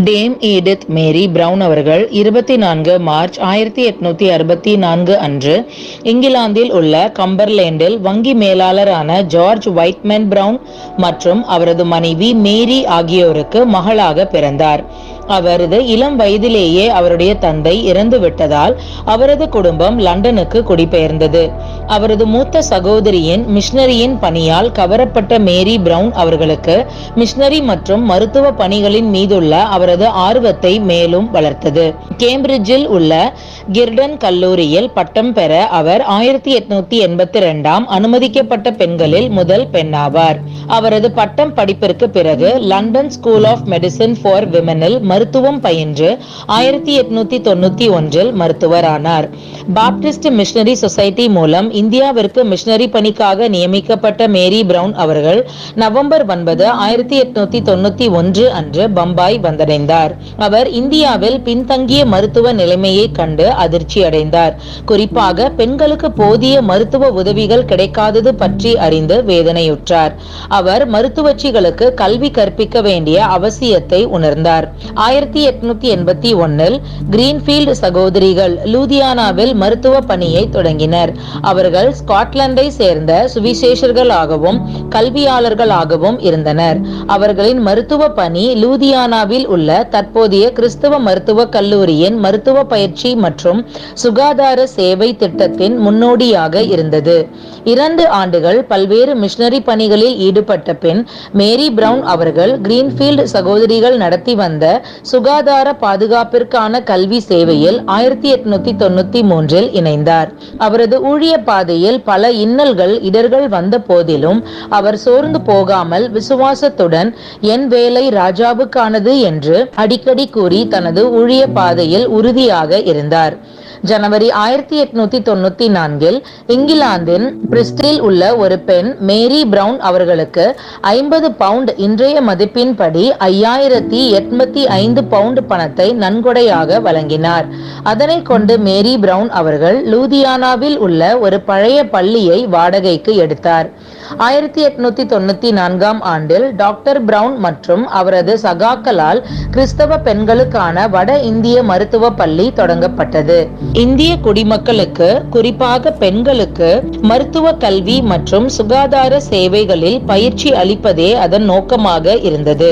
Dam ஈடித் மேரி brown அவர்கள் 24 March 1864 அன்று இங்கிலாந்தில் உள்ள கம்பர்லேண்டில் வங்கி மேலாளரான ஜார்ஜ் வைட்மேன் பிரவுன் மற்றும் அவரது மனைவி மேரி ஆகியோருக்கு மகளாக பிறந்தார். அவரது இளம் வயதிலேயே அவருடைய தந்தை இறந்துவிட்டதால் அவரது குடும்பம் லண்டனுக்கு குடிபெயர்ந்தது. அவரது மூத்த சகோதரியின் மிஷனரியின் பணியால் கவரப்பட்ட மேரி பிரவுன் அவர்களுக்கு மிஷனரி மற்றும் மருத்துவ பணிகளின் மீதுள்ள அவரது ஆர்வத்தை மேலும் வளர்த்தது. கேம்பிரிட்ஜில் உள்ள கிர்டன் கல்லூரியில் பட்டம் பெற அவர் 1882 அனுமதிக்கப்பட்ட பெண்களில் முதல் பெண்ணாவார். அவரது பட்டம் படிப்பிற்கு பிறகு London school of medicine for விமெனில் மருத்துவம் பயின்று 1891 மருத்துவரானார். பாப்டிஸ்ட் மிஷனரி சொசைட்டி மூலம் இந்தியாவிற்கு மிஷனரி பணிக்காக நியமிக்கப்பட்ட மேரி பிரவுன் அவர்கள் நவம்பர் 9, 1891 அன்று பம்பாய் வந்தடைந்தார். அவர் இந்தியாவில் பின்தங்கிய மருத்துவ நிலைமையை கண்டு அதிர்ச்சி அடைந்தார். குறிப்பாக பெண்களுக்கு போதிய மருத்துவ உதவிகள் கிடைக்காதது பற்றி அறிந்து வேதனையுற்றார். அவர் மருத்துவச்சிகளுக்கு கல்வி கற்பிக்க வேண்டிய அவசியத்தை உணர்ந்தார். 1881 கிரீன்ஃபீல்ட் சகோதரிகள் லூதியானாவில் மருத்துவ பணியை தொடங்கினர். அவர்கள் ஸ்காட்லாந்தை சேர்ந்த சுவிசேஷர்களாகவும் கல்வியாளர்களாகவும் இருந்தனர். அவர்களின் மருத்துவ பணி லூதியானாவில் உள்ள தற்போதைய கிறிஸ்தவ மருத்துவ கல்லூரியின் மருத்துவ பயிற்சி மற்றும் சுகாதார சேவை திட்டத்தின் முன்னோடியாக இருந்தது. 2 ஆண்டுகள் பல்வேறு மிஷனரி பணிகளில் ஈடுபட்ட பின் மேரி பிரவுன் அவர்கள் கிரீன்ஃபீல்ட் சகோதரிகள் நடத்தி வந்த சுகாதார பாதுகாப்பிற்கான கல்வி சேவையில் 1893 இணைந்தார். அவரது ஊழிய பாதையில் பல இன்னல்கள் இடர்கள் வந்த போதிலும் அவர் சோர்ந்து போகாமல் விசுவாசத்துடன் என் வேலை ராஜாவுக்கானது என்று அடிக்கடி கூறி தனது ஊழிய பாதையில் உறுதியாக இருந்தார். ஜனவரி 1894 இங்கிலாந்தின் பிரிஸ்டலில் உள்ள ஒரு பெண் மேரி பிரவுன் அவர்களுக்கு 50 பவுண்ட் இன்றைய மதிப்பின்படி 5085 பவுண்ட் பணத்தை நன்கொடையாக வழங்கினார். அதனை கொண்டு மேரி பிரவுன் அவர்கள் லூதியானாவில் உள்ள ஒரு பழைய பள்ளியை வாடகைக்கு எடுத்தார். 1894 ஆண்டில் டாக்டர் பிரவுன் மற்றும் அவரது சகாக்களால் கிறிஸ்தவ பெண்களுக்கான வட இந்திய மருத்துவ பள்ளி தொடங்கப்பட்டது. இந்திய குடிமக்களுக்கு, குறிப்பாக பெண்களுக்கு மருத்துவ கல்வி மற்றும் சுகாதார சேவைகளில் பயிற்சி அளிப்பதே அதன் நோக்கமாக இருந்தது.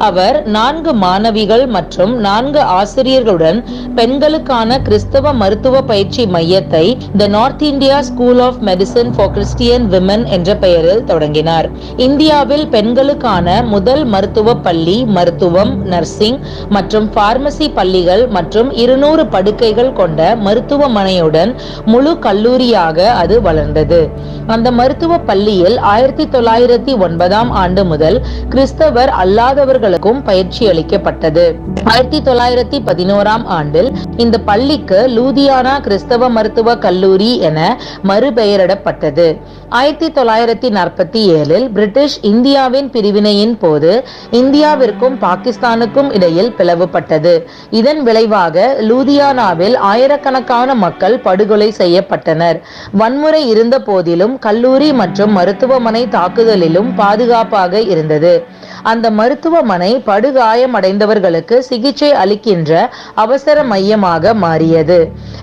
அவர் 4 மாணவிகள் மற்றும் 4 ஆசிரியர்களுடன் பெண்களுக்கான கிறிஸ்தவ மருத்துவ பயிற்சி மையத்தை the north India school of medicine for Christian women என்ற பெயரில் தொடங்கினார். இந்தியாவில் பெண்களுக்கான முதல் மருத்துவ பள்ளி, மருத்துவம், நர்சிங் மற்றும் பார்மசி பள்ளிகள் மற்றும் 200 படுக்கைகள் கொண்ட மருத்துவமனையுடன் முழு கல்லூரியாக அது வளர்ந்தது. அந்த மருத்துவ பள்ளியில் 1909 ஆண்டு முதல் கிறிஸ்தவர் அல்லாதவர்களுக்கும் பயிற்சி அளிக்கப்பட்டது. 1911 ஆண்டில் இந்த பள்ளிக்கு லூதியானா கிறிஸ்தவ மருத்துவ கல்லூரி என மறுபெயரிடப்பட்டது. 1947 பிரிட்டிஷ் இந்தியாவின் பிரிவினையின் போது இந்தியாவிற்கும் பாகிஸ்தானுக்கும் இடையில் பிளவுபட்டது. இதன் விளைவாக லூதியானாவில் ஆயிரக்கணக்கான மக்கள் படுகொலை செய்யப்பட்டனர். வன்முறை இருந்த போதிலும் கல்லூரி மற்றும் மருத்துவமனை தாக்குதலிலும் பாதுகாப்பாக இருந்தது. அந்த மருத்துவமனை படுகாயமடைந்தவர்களுக்கு சிகிச்சை அளிக்கின்ற அவசர மையமாக மாறியது.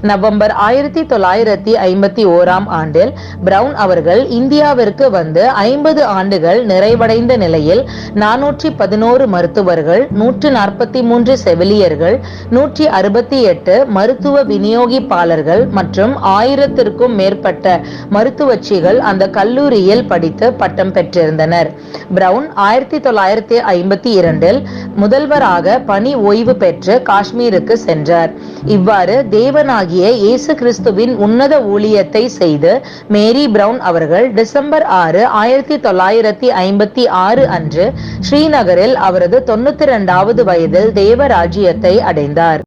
நவம்பர் 1951 ஆண்டில் பிரவுன் அவர்கள் இந்தியாவிற்கு வந்து 50 ஆண்டுகள் நிறைவடைந்த நிலையில் 411 மருத்துவர்கள், 143 செவிலியர்கள், 168 மருத்துவ விநியோகிப்பாளர்கள் மற்றும் 1000க்கும் மேற்பட்ட மருத்துவச்சிகள் அந்த கல்லூரியில் படித்து பட்டம் பெற்றிருந்தனர். பிரவுன் 1952 முதல்வராக பணி ஓய்வு பெற்று காஷ்மீருக்கு சென்றார். இவ்வாறு தேவனாகிய இயேசு கிறிஸ்துவின் உன்னத ஊழியத்தை செய்து மேரி பிரவுன் அவர்கள் டிசம்பர் 6, 1956 அன்று ஸ்ரீநகரில் அவரது 92வது வயதில் தேவ ராஜ்யத்தை அடைந்தார்.